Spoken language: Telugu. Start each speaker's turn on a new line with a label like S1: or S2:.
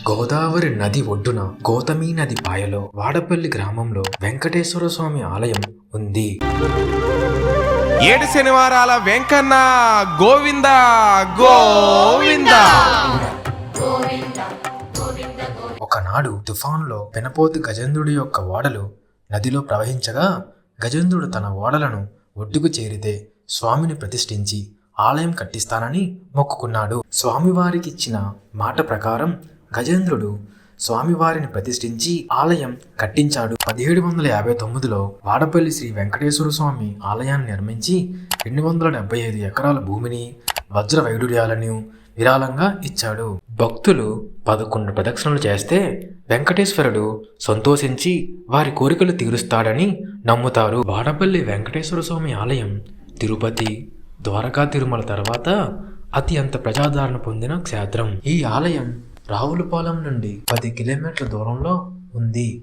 S1: గోదావరి నది ఒడ్డున గౌతమి నది పాయలో వాడపల్లి గ్రామంలో వెంకటేశ్వర స్వామి ఆలయం ఉంది.
S2: 7 శనివారాల వెంకన్న గోవింద గోవింద.
S1: ఒకనాడు తుఫాన్లో పెనపోతు గజేంద్రుడి యొక్క ఓడలు నదిలో ప్రవహించగా గజేంద్రుడు తన ఓడలను ఒడ్డుకు చేరితే స్వామిని ప్రతిష్ఠించి ఆలయం కట్టిస్తానని మొక్కుకున్నాడు. స్వామివారికిచ్చిన మాట ప్రకారం గజేంద్రుడు స్వామివారిని ప్రతిష్ఠించి ఆలయం కట్టించాడు. 1759లో వాడపల్లి శ్రీ వెంకటేశ్వర స్వామి ఆలయాన్ని నిర్మించి 275 ఎకరాల భూమిని వజ్ర వైడూర్యాలను విరాళంగా ఇచ్చాడు. భక్తులు 11 ప్రదక్షిణలు చేస్తే వెంకటేశ్వరుడు సంతోషించి వారి కోరికలు తీరుస్తాడని నమ్ముతారు. వాడపల్లి వెంకటేశ్వర స్వామి ఆలయం తిరుపతి, ద్వారకా, తిరుమల తర్వాత అత్యంత ప్రజాదరణ పొందిన క్షేత్రం. ఈ ఆలయం రావులపాలెం నుండి 10 కిలోమీటర్ల దూరంలో ఉంది.